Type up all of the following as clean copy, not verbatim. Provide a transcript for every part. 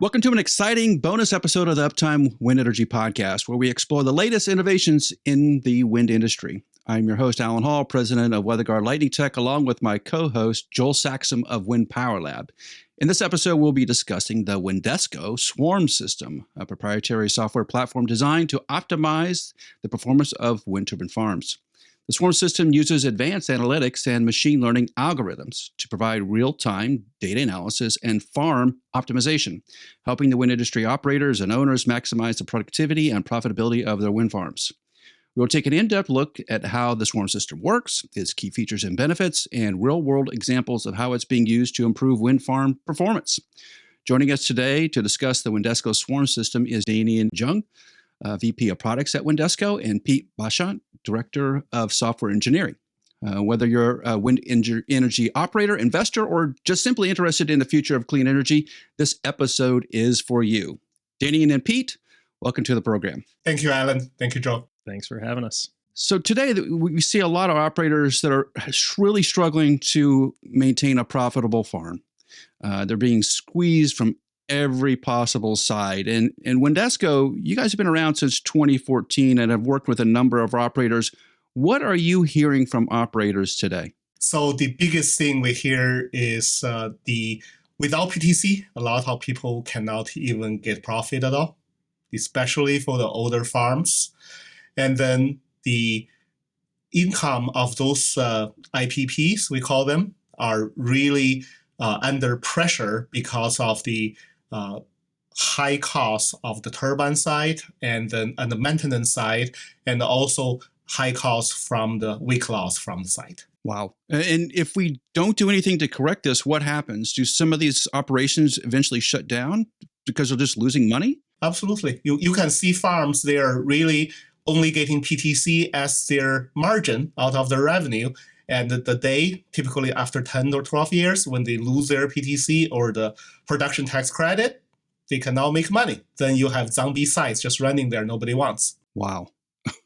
Welcome to an exciting bonus episode of the Uptime Wind Energy Podcast, where we explore the latest innovations in the wind industry. I'm your host, Alan Hall, president of WeatherGuard Lightning Tech, along with my co-host, Joel Saxum of Wind Power Lab. In this episode, we'll be discussing the WindESCo Swarm System, a proprietary software platform designed to optimize the performance of wind turbine farms. The Swarm system uses advanced analytics and machine learning algorithms to provide real-time data analysis and farm optimization, helping the wind industry operators and owners maximize the productivity and profitability of their wind farms. We'll take an in-depth look at how the Swarm system works, its key features and benefits, and real-world examples of how it's being used to improve wind farm performance. Joining us today to discuss the WindESCo Swarm system is Danian Zheng, VP of Products at WindESCo, and Pete Bachant, Director of Software Engineering. Whether you're a wind energy operator, investor, or just simply interested in the future of clean energy, this episode is for you. Danian and Pete, welcome to the program. Thank you, Alan. Thank you, Joe. Thanks for having us. So today we see a lot of operators that are really struggling to maintain a profitable farm. They're being squeezed from every possible side. And WindESCo, you guys have been around since 2014 and have worked with a number of operators. What are you hearing from operators today? So the biggest thing we hear is without PTC, a lot of people cannot even get profit at all, especially for the older farms. And then the income of those IPPs, we call them, are really under pressure because of the high cost of the turbine side and the maintenance side, and also high cost from the weak loss from the site. Wow. And if we don't do anything to correct this, what happens? Do some of these operations eventually shut down because they're just losing money? Absolutely. You can see farms, they are really only getting PTC as their margin out of their revenue. And the day, typically after 10 or 12 years, when they lose their PTC or the production tax credit, they cannot make money. Then you have zombie sites just running there nobody wants. Wow.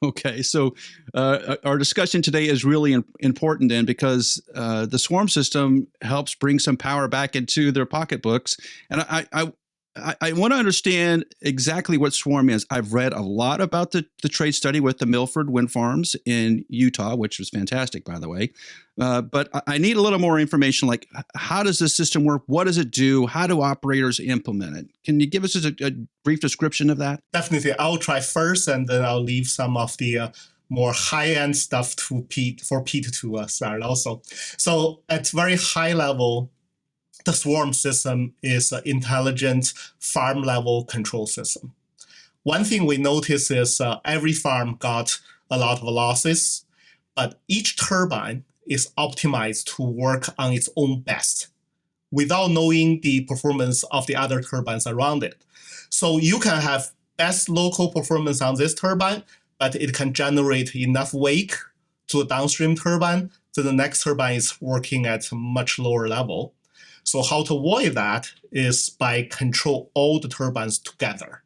Okay, so our discussion today is really important then, because the Swarm system helps bring some power back into their pocketbooks. And I want to understand exactly what Swarm is. I've read a lot about the trade study with the Milford Wind Farms in Utah, which was fantastic, by the way. But I need a little more information, like how does this system work? What does it do? How do operators implement it? Can you give us a brief description of that? Definitely. I'll try first, and then I'll leave some of the more high-end stuff to Pete to start also. So at very high level, the Swarm system is an intelligent farm-level control system. One thing we notice is every farm got a lot of losses, but each turbine is optimized to work on its own best without knowing the performance of the other turbines around it. So you can have best local performance on this turbine, but it can generate enough wake to a downstream turbine, so the next turbine is working at a much lower level. So how to avoid that is by control all the turbines together.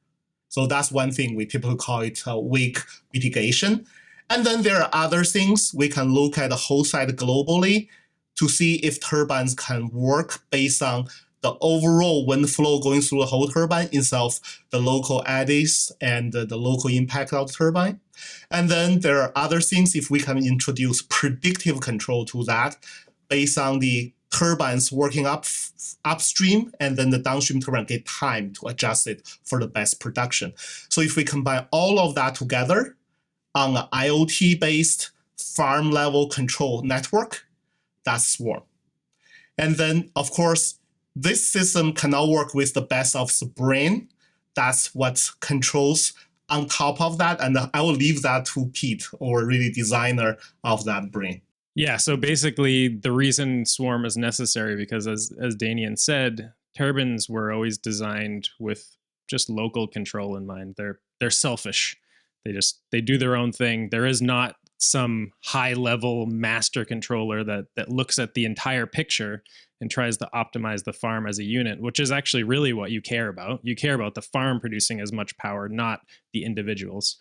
So that's one thing we typically call it wake mitigation. And then there are other things. We can look at the whole site globally to see if turbines can work based on the overall wind flow going through the whole turbine instead of the local eddies and the local impact of the turbine. And then there are other things if we can introduce predictive control to that based on the turbines working upstream, and then the downstream turbine get time to adjust it for the best production. So if we combine all of that together on an IoT-based farm-level control network, that's Swarm. And then, of course, this system cannot work with the best of the brain. That's what controls on top of that, and I will leave that to Pete, or really designer of that brain. Yeah, so basically the reason Swarm is necessary because as Danian said, turbines were always designed with just local control in mind. They're selfish. They do their own thing. There is not some high-level master controller that looks at the entire picture and tries to optimize the farm as a unit, which is actually really what you care about. You care about the farm producing as much power, not the individuals.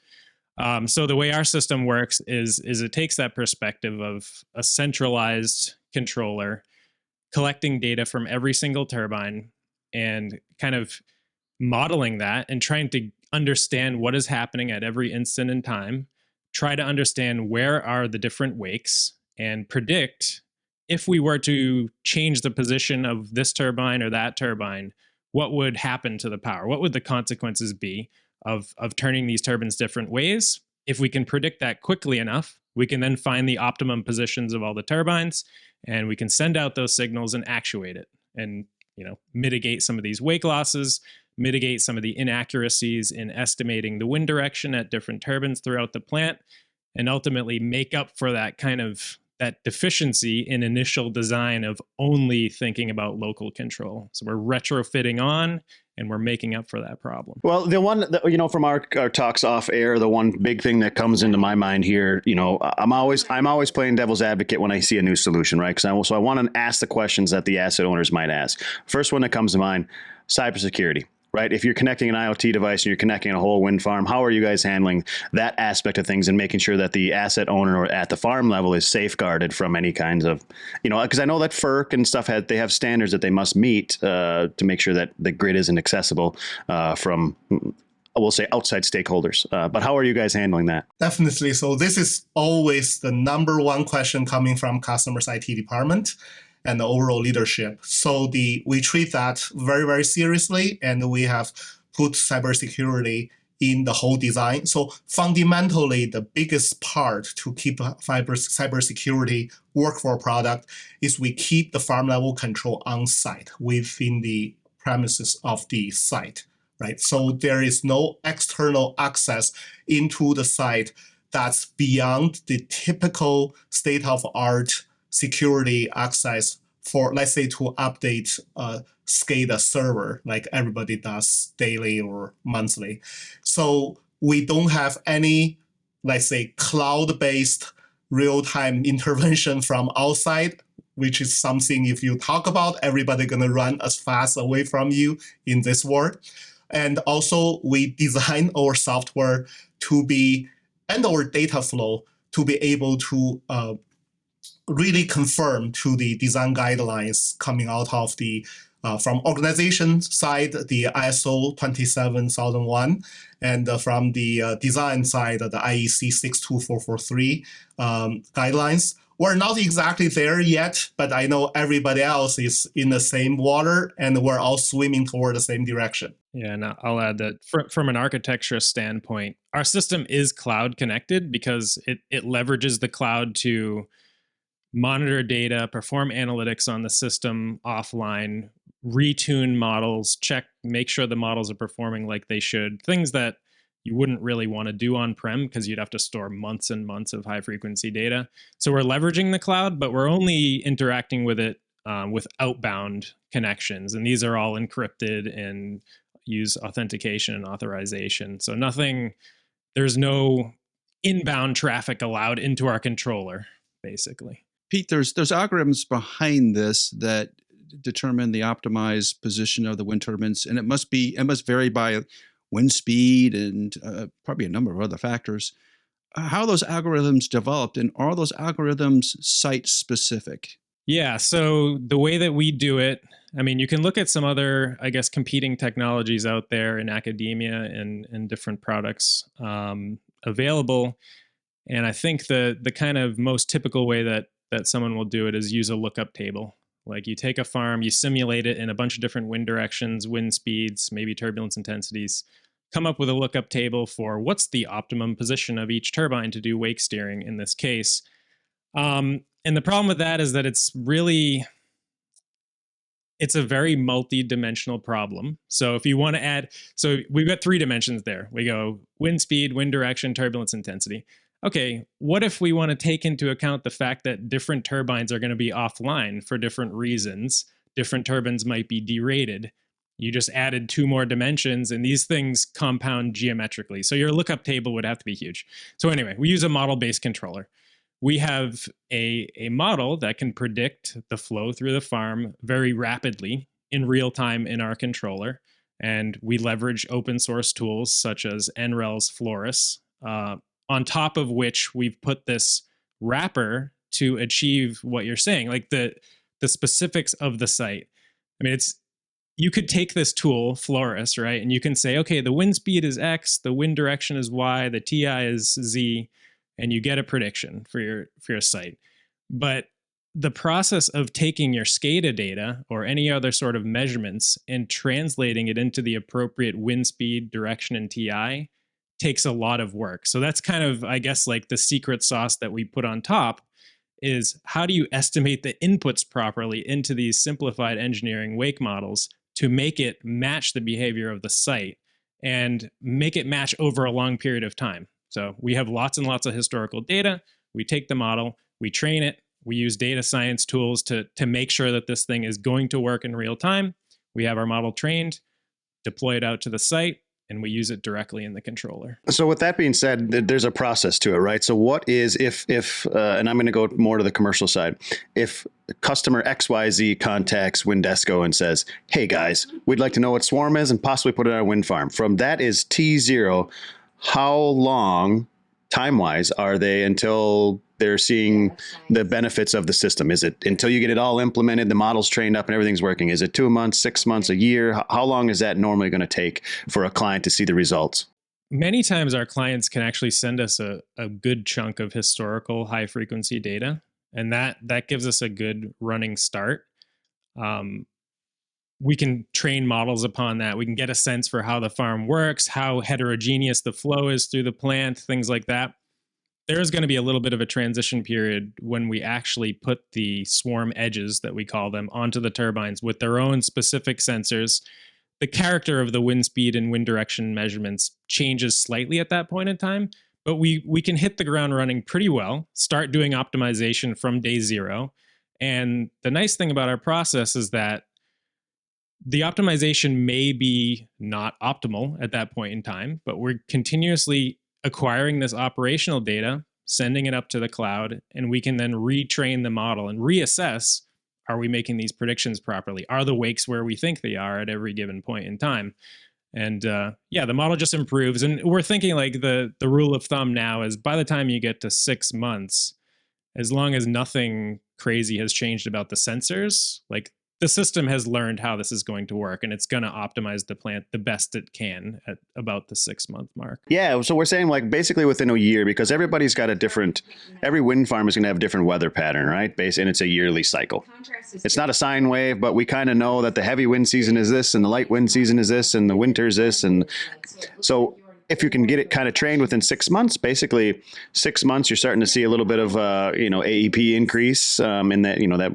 So the way our system works is it takes that perspective of a centralized controller collecting data from every single turbine and kind of modeling that and trying to understand what is happening at every instant in time, try to understand where are the different wakes, and predict if we were to change the position of this turbine or that turbine, what would happen to the power? What would the consequences be of turning these turbines different ways? If we can predict that quickly enough, we can then find the optimum positions of all the turbines, and we can send out those signals and actuate it, and mitigate some of these wake losses, mitigate some of the inaccuracies in estimating the wind direction at different turbines throughout the plant, and ultimately make up for that that deficiency in initial design of only thinking about local control. So we're retrofitting on, and we're making up for that problem. Well, the one that, from our talks off air, the one big thing that comes into my mind here, I'm always playing devil's advocate when I see a new solution, right? Because I want to ask the questions that the asset owners might ask. First one that comes to mind: cybersecurity. Right? If you're connecting an IoT device and you're connecting a whole wind farm, how are you guys handling that aspect of things and making sure that the asset owner or at the farm level is safeguarded from any kinds of, because I know that FERC and stuff they have standards that they must meet to make sure that the grid isn't accessible from, we'll say, outside stakeholders. But how are you guys handling that? Definitely. So this is always the number one question coming from customers' IT department and the overall leadership. So we treat that very, very seriously, and we have put cybersecurity in the whole design. So fundamentally, the biggest part to keep cybersecurity work for a product is we keep the farm level control on site within the premises of the site, right? So there is no external access into the site that's beyond the typical state-of-art security access for, let's say, to update SCADA server like everybody does daily or monthly. So we don't have any, let's say, cloud-based real-time intervention from outside, which is something if you talk about, everybody gonna run as fast away from you in this world. And also we design our software and our data flow to be able to really conform to the design guidelines coming out of the from organization side, the ISO 27001, and from the design side, the IEC 62443 guidelines. We're not exactly there yet, but I know everybody else is in the same water, and we're all swimming toward the same direction. Yeah, and I'll add that from an architecture standpoint, our system is cloud connected because it leverages the cloud to monitor data, perform analytics on the system offline, retune models, make sure the models are performing like they should, things that you wouldn't really want to do on-prem because you'd have to store months and months of high-frequency data. So we're leveraging the cloud, but we're only interacting with it with outbound connections. And these are all encrypted and use authentication and authorization. So there's no inbound traffic allowed into our controller, basically. Pete, there's algorithms behind this that determine the optimized position of the wind turbines, and it must vary by wind speed and probably a number of other factors. How are those algorithms developed, and are those algorithms site specific? Yeah, so the way that we do it, you can look at some other, competing technologies out there in academia and different products available. And I think the kind of most typical way that someone will do it is use a lookup table. Like you take a farm, you simulate it in a bunch of different wind directions, wind speeds, maybe turbulence intensities, come up with a lookup table for what's the optimum position of each turbine to do wake steering in this case. And the problem with that is that it's a very multi-dimensional problem. So if you want to add, so we've got 3 dimensions there. We go wind speed, wind direction, turbulence intensity. Okay, what if we want to take into account the fact that different turbines are going to be offline for different reasons? Different turbines might be derated. You just added 2 more dimensions, and these things compound geometrically. So your lookup table would have to be huge. So anyway, we use a model-based controller. We have a model that can predict the flow through the farm very rapidly in real time in our controller. And we leverage open source tools such as NREL's Florus, on top of which we've put this wrapper to achieve what you're saying, like the specifics of the site. It's you could take this tool, Florus, right? And you can say, okay, the wind speed is X, the wind direction is Y, the TI is Z, and you get a prediction for your site. But the process of taking your SCADA data or any other sort of measurements and translating it into the appropriate wind speed, direction, and TI takes a lot of work. So that's kind of, I guess, like the secret sauce that we put on top is how do you estimate the inputs properly into these simplified engineering wake models to make it match the behavior of the site and make it match over a long period of time. So we have lots and lots of historical data. We take the model, we train it, we use data science tools to make sure that this thing is going to work in real time. We have our model trained, deploy it out to the site, and we use it directly in the controller. So with that being said, there's a process to it, right? So what is if and I'm going to go more to the commercial side. If customer XYZ contacts WindESCo and says, hey guys, we'd like to know what swarm is and possibly put it on a wind farm. From that is T0, how long time-wise are they until they're seeing the benefits of the system? Is it until you get it all implemented, the model's trained up and everything's working? Is it 2 months, 6 months, a year? How long is that normally going to take for a client to see the results? Many times our clients can actually send us a good chunk of historical high frequency data, and that gives us a good running start. We can train models upon that. We can get a sense for how the farm works, how heterogeneous the flow is through the plant, things like that. There is going to be a little bit of a transition period when we actually put the swarm edges, that we call them, onto the turbines with their own specific sensors. The character of the wind speed and wind direction measurements changes slightly at that point in time, but we can hit the ground running pretty well, start doing optimization from day zero. And the nice thing about our process is that the optimization may be not optimal at that point in time, but we're continuously acquiring this operational data, sending it up to the cloud, and we can then retrain the model and reassess, are we making these predictions properly? Are the wakes where we think they are at every given point in time? And the model just improves. And we're thinking like the rule of thumb now is by the time you get to 6 months, as long as nothing crazy has changed about the sensors, like the system has learned how this is going to work, and it's going to optimize the plant the best it can at about the 6 month mark. Yeah. So we're saying like basically within a year, because everybody's got every wind farm is going to have a different weather pattern, right? And it's a yearly cycle. It's not a sine wave, but we kind of know that the heavy wind season is this and the light wind season is this and the winter is this. And so if you can get it kind of trained within 6 months, basically 6 months, you're starting to see a little bit of, AEP increase in that, that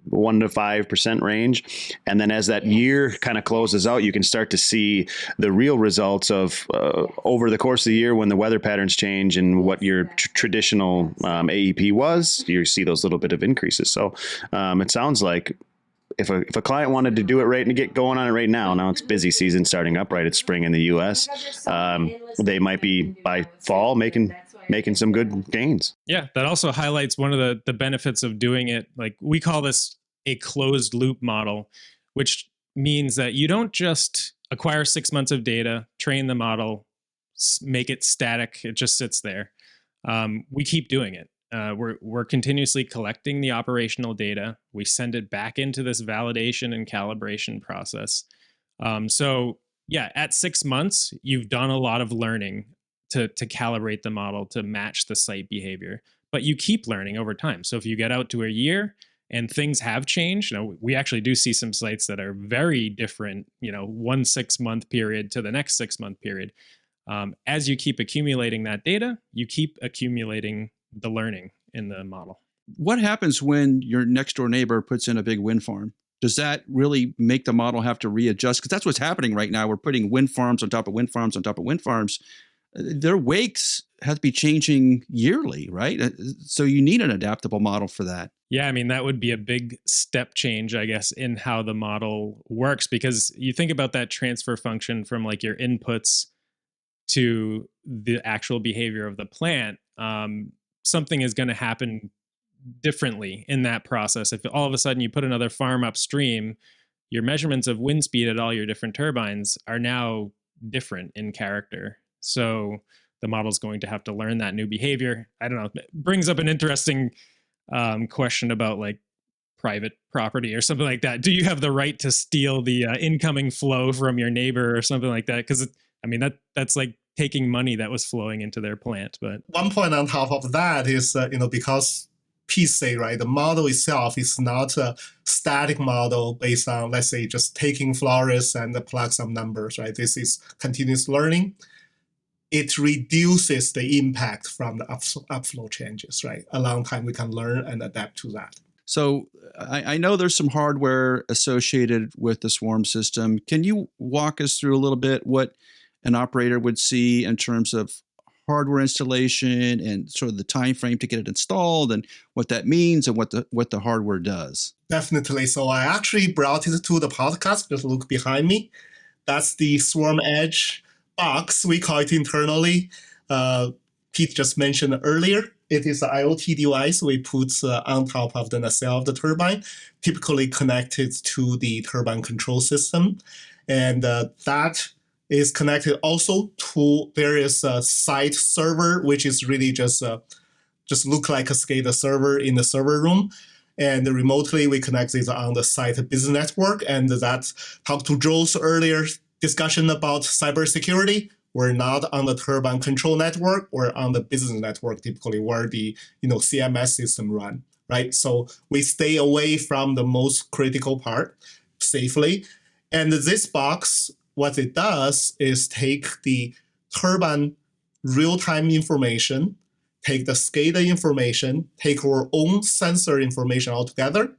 1 to 5% range. And then as that year kind of closes out, you can start to see the real results of over the course of the year when the weather patterns change and what your traditional AEP was, you see those little bit of increases. So it sounds like if a client wanted to do it right and get going on it right now it's busy season starting up, right? It's spring in the US. They might be by fall making some good gains. Yeah, that also highlights one of the benefits of doing it. Like we call this a closed loop model, which means that you don't just acquire 6 months of data, train the model, make it static. It just sits there. We keep doing it. We're continuously collecting the operational data. We send it back into this validation and calibration process. At 6 months, you've done a lot of learning to calibrate the model to match the site behavior, but you keep learning over time. So if you get out to a year and things have changed, we actually do see some sites that are very different, 1 6 month period to the next 6 month period. As you keep accumulating that data, you keep accumulating the learning in the model. What happens when your next door neighbor puts in a big wind farm? Does that really make the model have to readjust? Because that's what's happening right now. We're putting wind farms on top of wind farms on top of wind farms. Their wakes have to be changing yearly, right? So you need an adaptable model for that. Yeah, that would be a big step change, I guess, in how the model works, because you think about that transfer function from like your inputs to the actual behavior of the plant. Something is going to happen differently in that process. If all of a sudden you put another farm upstream, your measurements of wind speed at all your different turbines are now different in character. So the model's going to have to learn that new behavior. I don't know. It brings up an interesting question about like private property or something like that? Do you have the right to steal the incoming flow from your neighbor or something like that? Because I mean, that's like taking money that was flowing into their plant. But one point on top of that is, because PSA, right, the model itself is not a static model based on, let's say, just taking flores and plug some numbers, right? This is continuous learning. It reduces the impact from the upflow changes, right? A long time we can learn and adapt to that. So I know there's some hardware associated with the swarm system. Can you walk us through a little bit what an operator would see in terms of hardware installation and sort of the time frame to get it installed and what that means and what the hardware does? Definitely. So I actually brought it to the podcast. Just look behind me. That's the Swarm Edge box, we call it internally. Pete just mentioned earlier. It is an IoT device we put on top of the nacelle of the turbine, typically connected to the turbine control system. And that is connected also to various site server, which is really just look like a SCADA server in the server room. And remotely, we connect it on the site business network. And that talked to Joel's earlier discussion about cybersecurity. We're not on the turbine control network. We're on the business network, typically where the CMS system run, right? So we stay away from the most critical part safely. And this box, what it does is take the turbine real-time information, take the SCADA information, take our own sensor information altogether,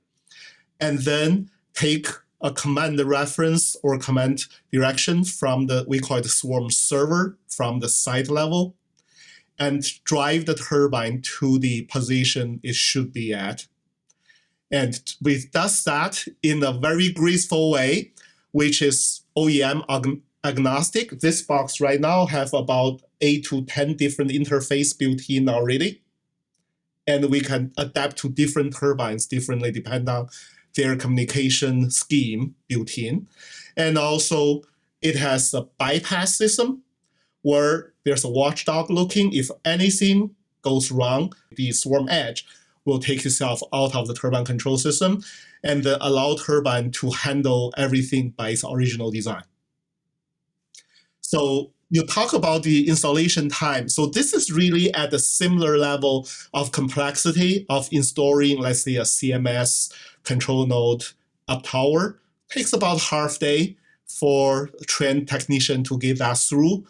and then take a command reference or command direction from we call it the swarm server from the site level, and drive the turbine to the position it should be at. And we does that in a very graceful way, which is OEM agnostic. This box right now have about 8 to 10 different interface built in already. And we can adapt to different turbines differently depending on their communication scheme built in. And also it has a bypass system where there's a watchdog looking. If anything goes wrong, the Swarm Edge will take itself out of the turbine control system and allow turbine to handle everything by its original design. So you talk about the installation time. So this is really at a similar level of complexity of installing, let's say, a CMS control node up tower. Takes about half day for a trained technician to get that through.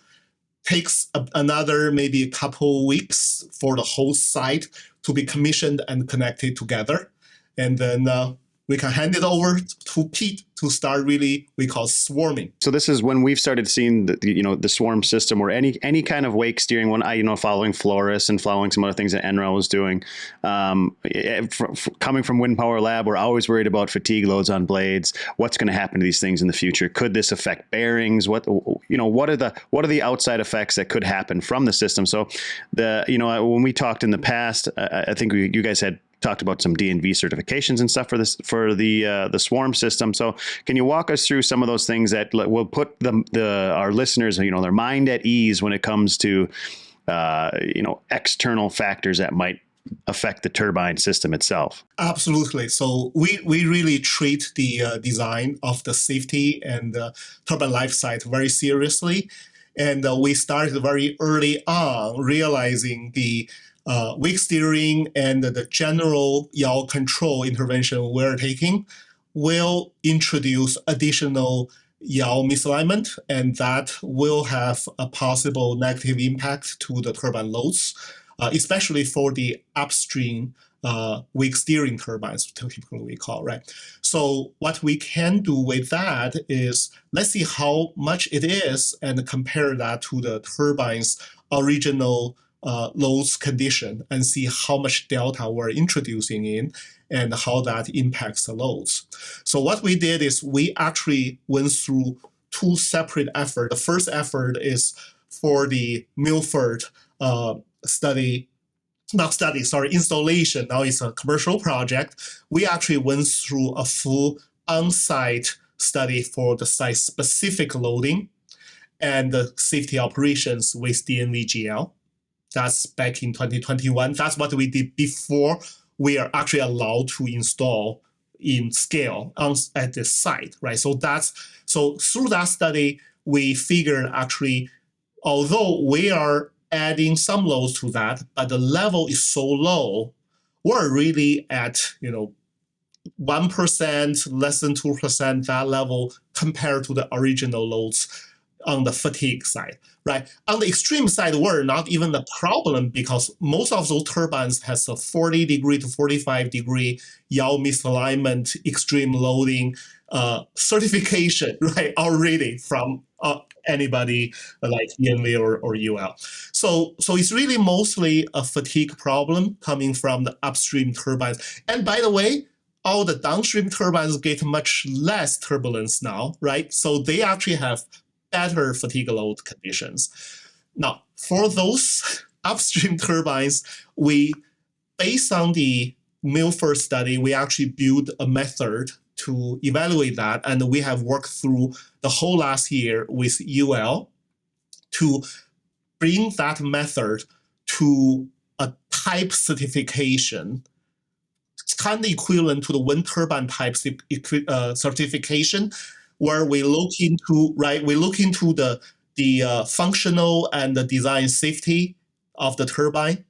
Takes another maybe a couple weeks for the whole site to be commissioned and connected together. And then we can hand it over to Pete to start really, we call swarming. So this is when we've started seeing the swarm system or any kind of wake steering one, following Flores and following some other things that NREL was doing. Coming from Wind Power Lab, we're always worried about fatigue loads on blades. What's going to happen to these things in the future? Could this affect bearings? What are the outside effects that could happen from the system? So when we talked in the past, I think you guys had talked about some DNV certifications and stuff for the swarm system. So can you walk us through some of those things that will put our listeners, their mind at ease when it comes to external factors that might affect the turbine system itself? Absolutely. So we really treat the design of the safety and the turbine life cycle very seriously. And we started very early on realizing the wake steering and the general yaw control intervention we're taking will introduce additional yaw misalignment, and that will have a possible negative impact to the turbine loads, especially for the upstream wake steering turbines, typically we call, right? So what we can do with that is, let's see how much it is and compare that to the turbine's original loads condition and see how much delta we're introducing in and how that impacts the loads. So what we did is we actually went through two separate efforts. The first effort is for the Milford installation. Now it's a commercial project. We actually went through a full on-site study for the site-specific loading and the safety operations with DNVGL. That's back in 2021. That's what we did before we are actually allowed to install in scale at the site, right? So through that study, we figured actually, although we are adding some loads to that, but the level is so low, we're really at 1%, less than 2%, that level compared to the original loads on the fatigue side, right? On the extreme side, we're not even a problem because most of those turbines has a 40 degree to 45 degree yaw misalignment, extreme loading certification, right? Already from anybody like ENV or UL. So it's really mostly a fatigue problem coming from the upstream turbines. And by the way, all the downstream turbines get much less turbulence now, right? So they actually have better fatigue load conditions. Now, for those upstream turbines, based on the Milford study, we actually built a method to evaluate that, and we have worked through the whole last year with UL to bring that method to a type certification. It's kind of equivalent to the wind turbine type certification, where we look into the functional and the design safety of the turbine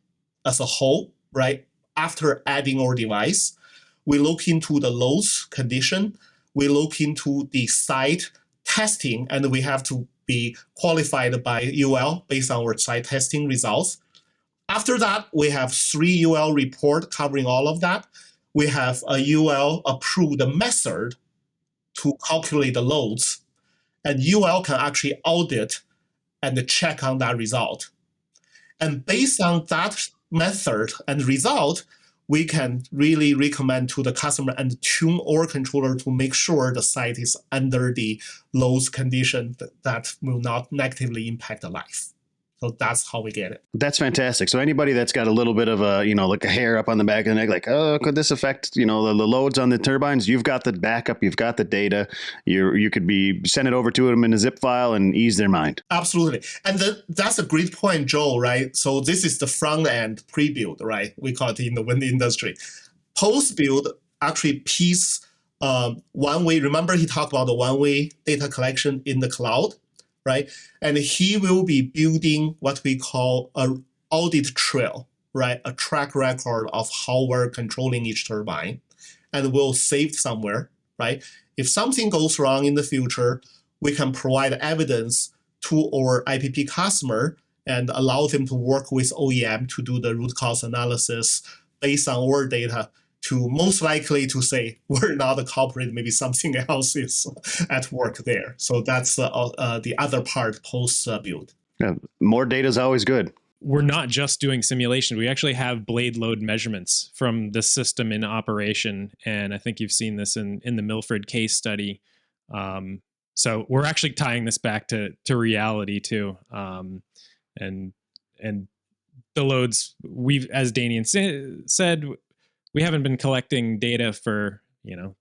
as a whole, right? After adding our device, we look into the loads condition, we look into the site testing, and we have to be qualified by UL based on our site testing results. After that, we have 3 UL report covering all of that. We have a UL approved method to calculate the loads, and UL can actually audit and check on that result. And based on that method and result, we can really recommend to the customer and tune our controller to make sure the site is under the loads condition that will not negatively impact the life. So that's how we get it. That's fantastic. So anybody that's got a little bit of a, like a hair up on the back of the neck, like, oh, could this affect, the loads on the turbines? You've got the backup, you've got the data. You could send it over to them in a zip file and ease their mind. Absolutely. And that's a great point, Joe, right? So this is the front end pre-build, right? We call it in the wind industry. Post-build actually piece one-way. Remember he talked about the one-way data collection in the cloud? Right, and he will be building what we call an audit trail, right? A track record of how we're controlling each turbine, and we'll save somewhere, right? If something goes wrong in the future, we can provide evidence to our IPP customer and allow them to work with OEM to do the root cause analysis based on our data, to most likely to say we're not a culprit, maybe something else is at work there. So that's the other part post-build. Yeah, more data is always good. We're not just doing simulation. We actually have blade load measurements from the system in operation. And I think you've seen this in the Milford case study. So we're actually tying this back to reality too. And the loads, as Danian said, we haven't been collecting data for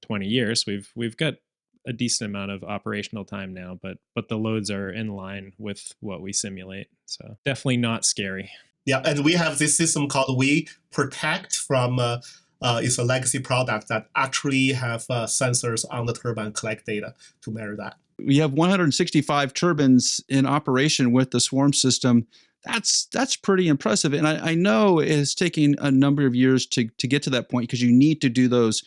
20 years. We've got a decent amount of operational time now, but the loads are in line with what we simulate. So definitely not scary. Yeah, and we have this system called We Protect from it's a legacy product that actually have sensors on the turbine collect data to measure that. We have 165 turbines in operation with the swarm system. That's pretty impressive. And I know it's taking a number of years to get to that point because you need to do those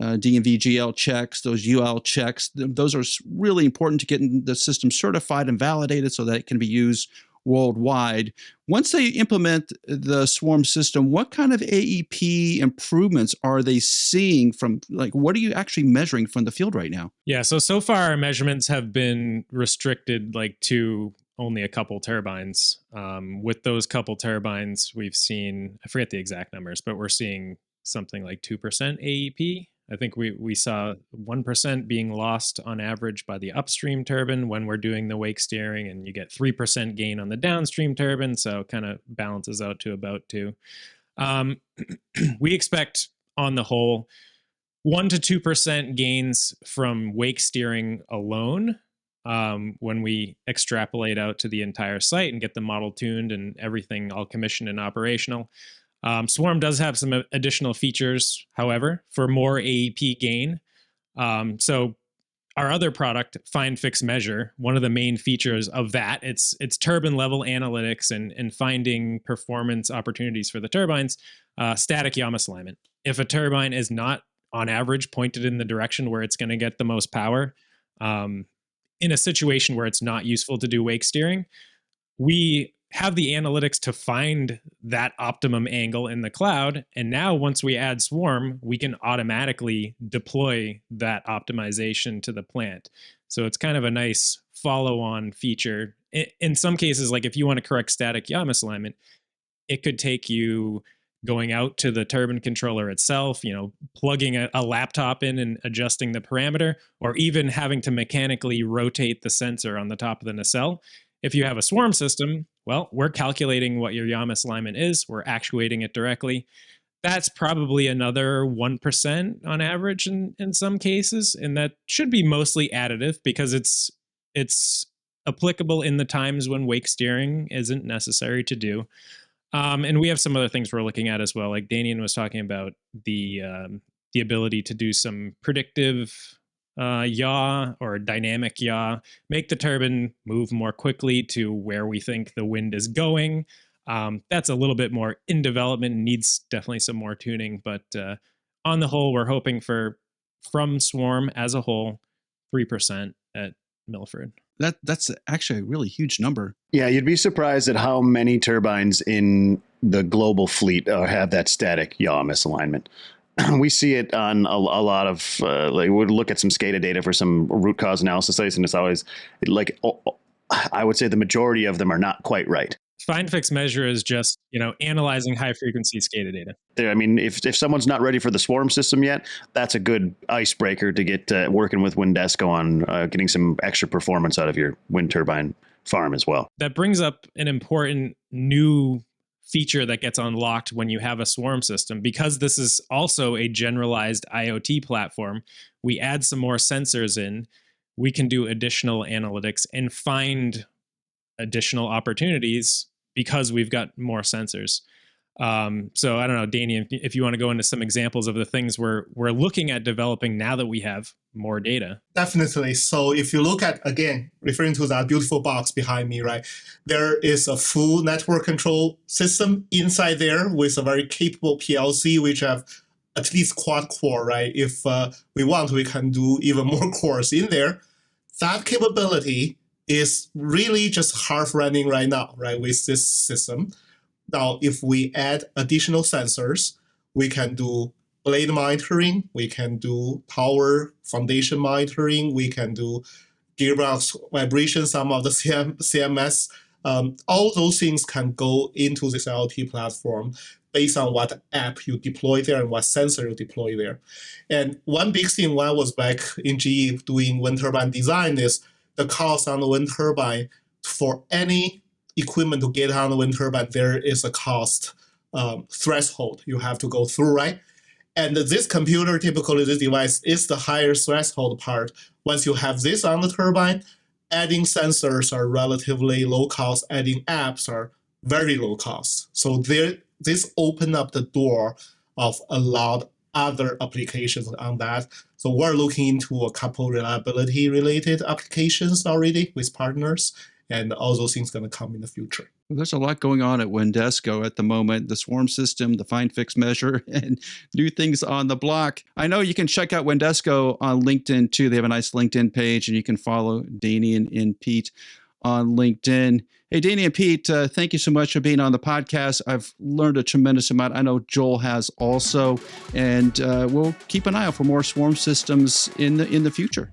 DNV GL checks, those UL checks. Those are really important to getting the system certified and validated so that it can be used worldwide. Once they implement the swarm system, what kind of AEP improvements are they seeing from, what are you actually measuring from the field right now? Yeah, so far our measurements have been restricted to only a couple turbines. With those couple turbines, we've seen, I forget the exact numbers, but we're seeing something like 2% AEP. I think we saw 1% being lost on average by the upstream turbine when we're doing the wake steering, and you get 3% gain on the downstream turbine, so it kind of balances out to about 2. We expect, on the whole, 1 to 2% gains from wake steering alone. When we extrapolate out to the entire site and get the model tuned and everything all commissioned and operational. Swarm does have some additional features, however, for more AEP gain. So our other product, Find, Fix, Measure, one of the main features of that, it's turbine level analytics and finding performance opportunities for the turbines, static yaw misalignment. If a turbine is not on average pointed in the direction where it's going to get the most power, in a situation where it's not useful to do wake steering, we have the analytics to find that optimum angle in the cloud. And now once we add Swarm, we can automatically deploy that optimization to the plant. So it's kind of a nice follow-on feature. In some cases, like if you want to correct static yaw misalignment, it could take you going out to the turbine controller itself, plugging a laptop in and adjusting the parameter, or even having to mechanically rotate the sensor on the top of the nacelle. If you have a Swarm system, well, we're calculating what your yaw misalignment is. We're actuating it directly. That's probably another 1% on average in some cases. And that should be mostly additive because it's applicable in the times when wake steering isn't necessary to do. And we have some other things we're looking at as well. Like Danian was talking about the ability to do some predictive yaw or dynamic yaw, make the turbine move more quickly to where we think the wind is going. That's a little bit more in development, needs definitely some more tuning. But on the whole, we're hoping from Swarm as a whole, 3% at Milford. That's actually a really huge number. Yeah, you'd be surprised at how many turbines in the global fleet have that static yaw misalignment. We see it on a lot of, we would look at some SCADA data for some root cause analysis studies, and it's always like, I would say the majority of them are not quite right. Find, Fix, Measure is just, analyzing high frequency SCADA data. I mean, if someone's not ready for the Swarm system yet, that's a good icebreaker to get working with WindESCo on getting some extra performance out of your wind turbine farm as well. That brings up an important new feature that gets unlocked when you have a Swarm system. Because this is also a generalized IoT platform, we add some more sensors in, we can do additional analytics and find additional opportunities because we've got more sensors. So I don't know, Danian, if you want to go into some examples of the things we're looking at developing now that we have more data. Definitely. So if you look at, again, referring to that beautiful box behind me, right, there is a full network control system inside there with a very capable PLC, which have at least quad core, right? If we want, we can do even more cores in there. That capability is really just half running right now, right, with this system. Now, if we add additional sensors, we can do blade monitoring, we can do power foundation monitoring, we can do gearbox vibration, some of the CMS. All those things can go into this IoT platform based on what app you deploy there and what sensor you deploy there. And one big thing when I was back in GE doing wind turbine design is the cost on the wind turbine for any equipment to get on the wind turbine, there is a cost threshold you have to go through, right? And this computer, typically this device, is the higher threshold part. Once you have this on the turbine, adding sensors are relatively low cost, adding apps are very low cost. So this opened up the door of a lot other applications on that. So we're looking into a couple reliability related applications already with partners, and all those things going to come in the future. Well, there's a lot going on at WindESCo at the moment, the Swarm system, the Find, Fix, Measure, and new things on the block. I know you can check out WindESCo on LinkedIn too. They have a nice LinkedIn page, and you can follow Danian and Pete on LinkedIn. Hey, Danian and Pete, thank you so much for being on the podcast. I've learned a tremendous amount. I know Joel has also, and we'll keep an eye out for more Swarm systems in the future.